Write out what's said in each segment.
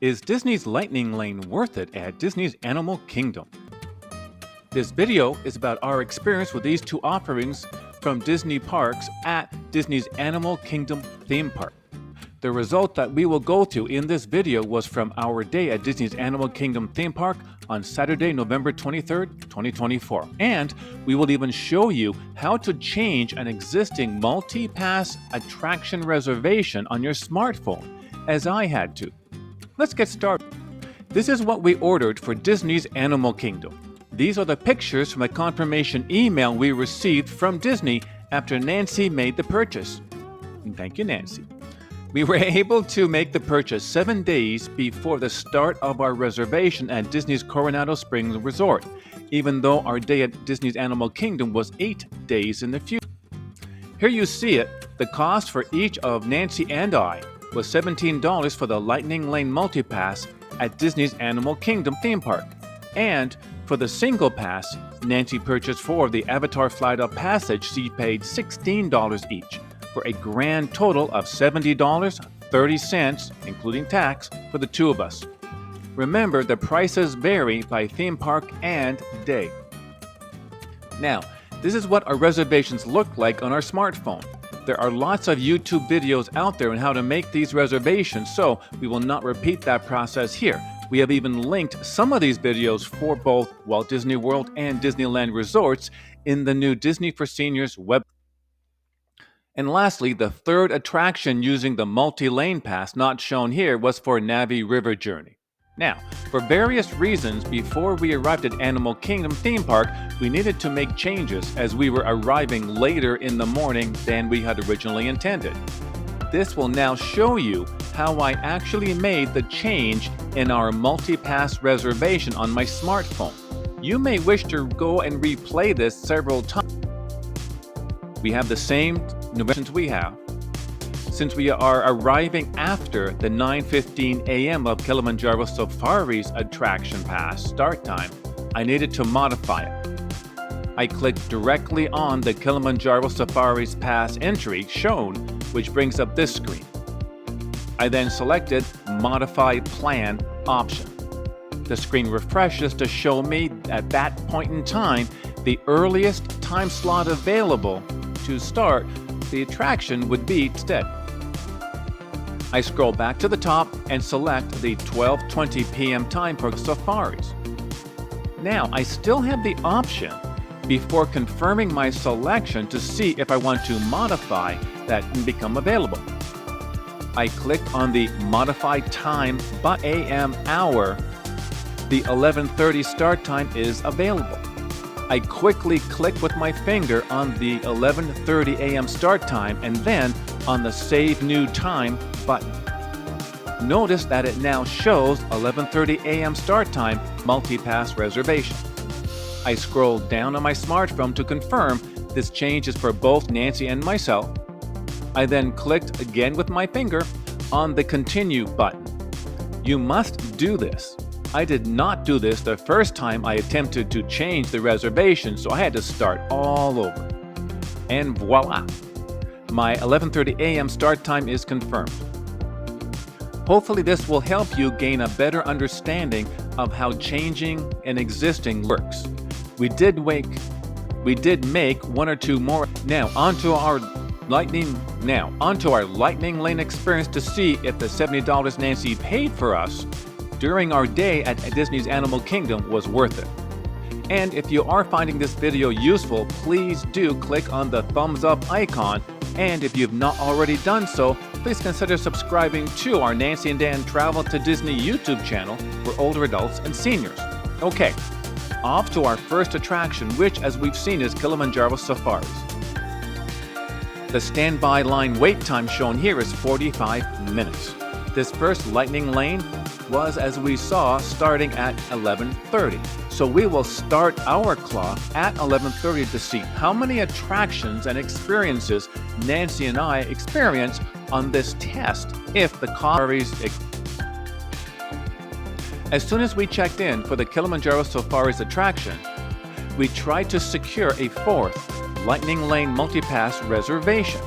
Is Disney's Lightning Lane worth it at Disney's Animal Kingdom? This video is about our experience with these two offerings from Disney parks at Disney's Animal Kingdom theme park. The result that we will go through in this video was from our day at Disney's Animal Kingdom theme park on Saturday, November 23rd, 2024. And we will even show you how to change an existing multi-pass attraction reservation on your smartphone, as I had to. Let's get started. This is what we ordered for Disney's Animal Kingdom. These are the pictures from a confirmation email we received from Disney after Nancy made the purchase. Thank you, Nancy. We were able to make the purchase 7 days before the start of our reservation at Disney's Coronado Springs Resort, even though our day at Disney's Animal Kingdom was 8 days in the future. Here you see it. The cost for each of Nancy and I was $17 for the Lightning Lane Multipass at Disney's Animal Kingdom theme park. And for the single pass Nancy purchased for the Avatar Flight of Passage, she paid $16 each, for a grand total of $70.30, including tax, for the two of us. Remember, the prices vary by theme park and day. Now, this is what our reservations look like on our smartphone. There are lots of YouTube videos out there on how to make these reservations, so we will not repeat that process here. We have even linked some of these videos for both Walt Disney World and Disneyland Resorts in the new Disney for Seniors web. And lastly, the third attraction using the multi-lane pass not shown here was for Navi River Journey. Now, for various reasons, before we arrived at Animal Kingdom theme park, we needed to make changes as we were arriving later in the morning than we had originally intended. This will now show you how I actually made the change in our multi-pass reservation on my smartphone. You may wish to go and replay this several times. We have the same notifications we have. Since we are arriving after the 9:15 a.m. of Kilimanjaro Safari's attraction pass start time, I needed to modify it. I clicked directly on the Kilimanjaro Safari's pass entry shown, which brings up this screen. I then selected Modify Plan option. The screen refreshes to show me at that point in time the earliest time slot available to start the attraction would be instead. I scroll back to the top and select the 12:20 p.m. time for Safaris. Now, I still have the option before confirming my selection to see if I want to modify that and become available. I clicked on the Modify Time but AM hour. The 11:30 start time is available. I quickly click with my finger on the 11:30 a.m. start time and then on the Save New Time button. Notice that it now shows 11:30 a.m. start time multi-pass reservation. I scroll down on my smartphone to confirm this change is for both Nancy and myself. I then clicked again with my finger on the Continue button. You must do this. I did not do this the first time I attempted to change the reservation, so I had to start all over. And voila! My 11:30 a.m. start time is confirmed. Hopefully this will help you gain a better understanding of how changing an existing works. We did make one or two more. Now onto our Lightning Lane experience to see if the $70 Nancy paid for us during our day at Disney's Animal Kingdom was worth it. And if you are finding this video useful, please do click on the thumbs up icon, and if you've not already done so, please consider subscribing to our Nancy and Dan Travel to Disney YouTube channel for older adults and seniors. Okay, off to our first attraction, which as we've seen is Kilimanjaro Safaris. The standby line wait time shown here is 45 minutes. This first Lightning Lane was, as we saw, starting at 11:30. So we will start our clock at 11:30 to see how many attractions and experiences Nancy and I experience on this test if the Safaris. As soon as we checked in for the Kilimanjaro Safaris attraction, we tried to secure a fourth Lightning Lane Multipass reservation,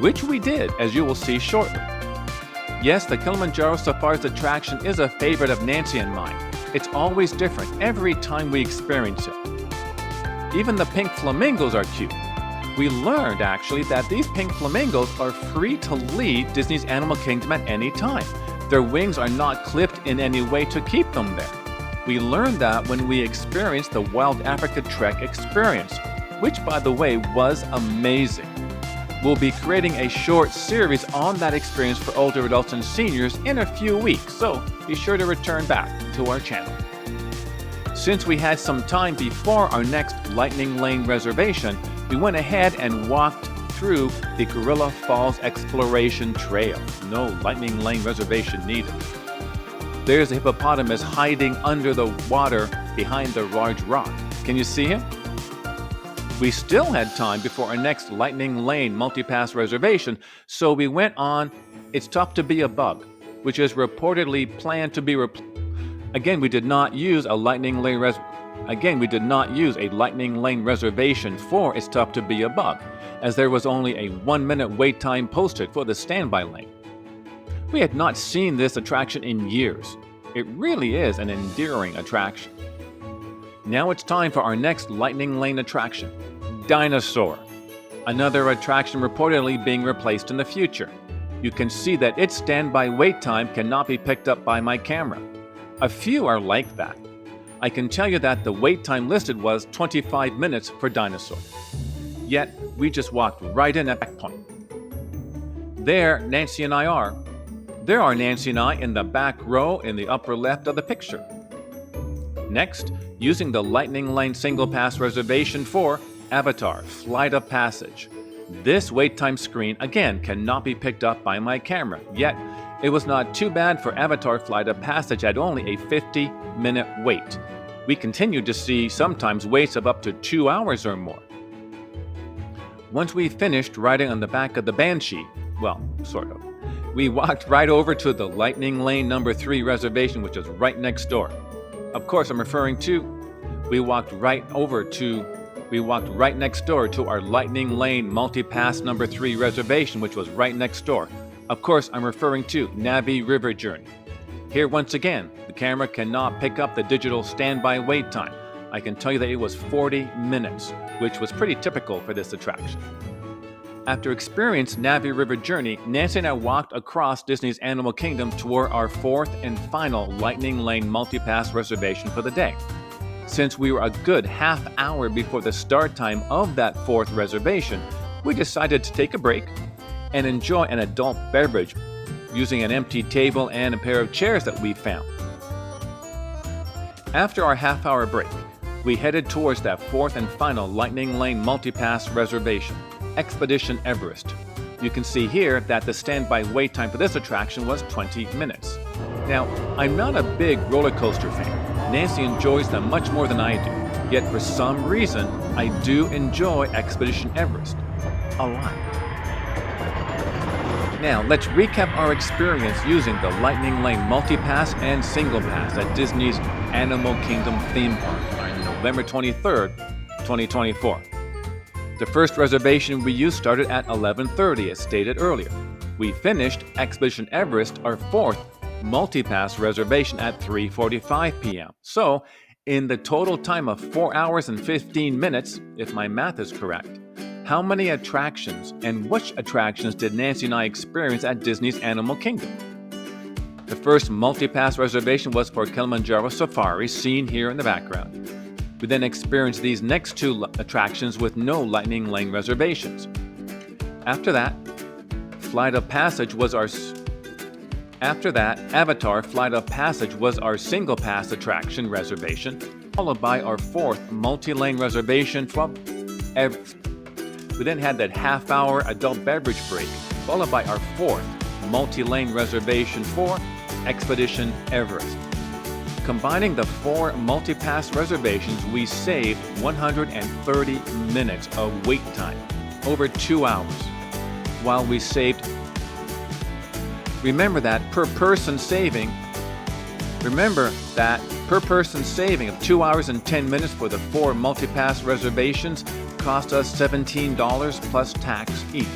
which we did, as you will see shortly. Yes, the Kilimanjaro Safari's attraction is a favorite of Nancy and mine. It's always different every time we experience it. Even the pink flamingos are cute. We learned, actually, that these pink flamingos are free to leave Disney's Animal Kingdom at any time. Their wings are not clipped in any way to keep them there. We learned that when we experienced the Wild Africa Trek experience, which, by the way, was amazing. We'll be creating a short series on that experience for older adults and seniors in a few weeks, so be sure to return back to our channel. Since we had some time before our next Lightning Lane reservation, we went ahead and walked through the Gorilla Falls Exploration Trail. No Lightning Lane reservation needed. There's a hippopotamus hiding under the water behind the large rock. Can you see him? We still had time before our next Lightning Lane multi-pass reservation, so we went on It's Tough to Be a Bug, which is reportedly planned to be Again, we did not use a Lightning Lane reservation for It's Tough to Be a Bug, as there was only a 1-minute wait time posted for the standby lane. We had not seen this attraction in years. It really is an endearing attraction. Now it's time for our next Lightning Lane attraction, Dinosaur. Another attraction reportedly being replaced in the future. You can see that its standby wait time cannot be picked up by my camera. A few are like that. I can tell you that the wait time listed was 25 minutes for Dinosaur. Yet, we just walked right in at that point. There are Nancy and I in the back row in the upper left of the picture. Next, using the Lightning Lane single pass reservation for Avatar Flight of Passage. This wait time screen again cannot be picked up by my camera, yet it was not too bad for Avatar Flight of Passage at only a 50-minute wait. We continued to see sometimes waits of up to 2 hours or more. Once we finished riding on the back of the Banshee, well, sort of, we walked right over to the Lightning Lane number 3 reservation, which is right next door. Of course, I'm referring to, we walked right next door to our Lightning Lane multi-pass number 3 reservation, which was right next door. Of course, I'm referring to Navi River Journey. Here once again, the camera cannot pick up the digital standby wait time. I can tell you that it was 40 minutes, which was pretty typical for this attraction. After experiencing Navi River Journey, Nancy and I walked across Disney's Animal Kingdom toward our 4th and final Lightning Lane multi-pass reservation for the day. Since we were a good half hour before the start time of that 4th reservation, we decided to take a break and enjoy an adult beverage using an empty table and a pair of chairs that we found. After our half-hour break, we headed towards that 4th and final Lightning Lane multi-pass reservation, Expedition Everest. You can see here that the standby wait time for this attraction was 20 minutes. Now, I'm not a big roller coaster fan. Nancy enjoys them much more than I do. Yet for some reason, I do enjoy Expedition Everest a lot. Now, let's recap our experience using the Lightning Lane multi-pass and single pass at Disney's Animal Kingdom theme park on November 23rd, 2024. The first reservation we used started at 11:30, as stated earlier. We finished Expedition Everest, our 4th multi-pass reservation, at 3:45 p.m. So, in the total time of 4 hours and 15 minutes, if my math is correct, how many attractions and which attractions did Nancy and I experience at Disney's Animal Kingdom? The first multi-pass reservation was for Kilimanjaro Safari, seen here in the background. We then experienced these next 2 attractions with no Lightning Lane reservations. After that, Avatar Flight of Passage was our single pass attraction reservation, followed by our 4th multi-lane reservation from We then had that half-hour adult beverage break, followed by our 4th multi-lane reservation for Expedition Everest. Combining the 4 multi-pass reservations, we saved 130 minutes of wait time, over 2 hours, while we saved. Remember that per person saving of 2 hours and 10 minutes for the 4 multi-pass reservations cost us $17 plus tax each.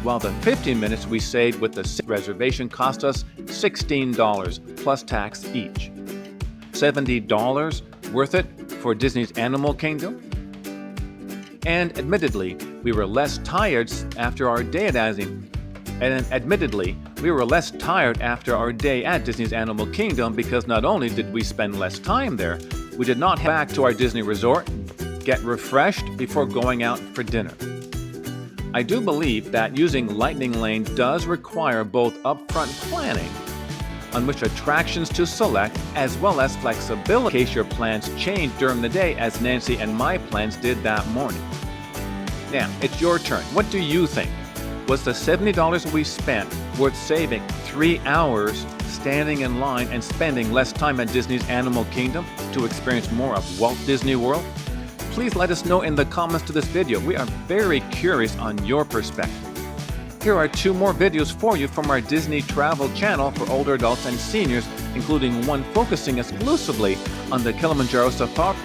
while the 15 minutes we saved with the reservation cost us $16 plus tax each. $70 worth it for Disney's Animal Kingdom? And admittedly, we were less tired after our day at Disney's Animal Kingdom because not only did we spend less time there, we did not head back to our Disney resort, get refreshed before going out for dinner. I do believe that using Lightning Lane does require both upfront planning on which attractions to select, as well as flexibility in case your plans change during the day, as Nancy and my plans did that morning. Now, it's your turn. What do you think? Was the $70 we spent worth saving 3 hours standing in line and spending less time at Disney's Animal Kingdom to experience more of Walt Disney World? Please let us know in the comments to this video. We are very curious on your perspective. Here are 2 more videos for you from our Disney Travel channel for older adults and seniors, including one focusing exclusively on the Kilimanjaro Safari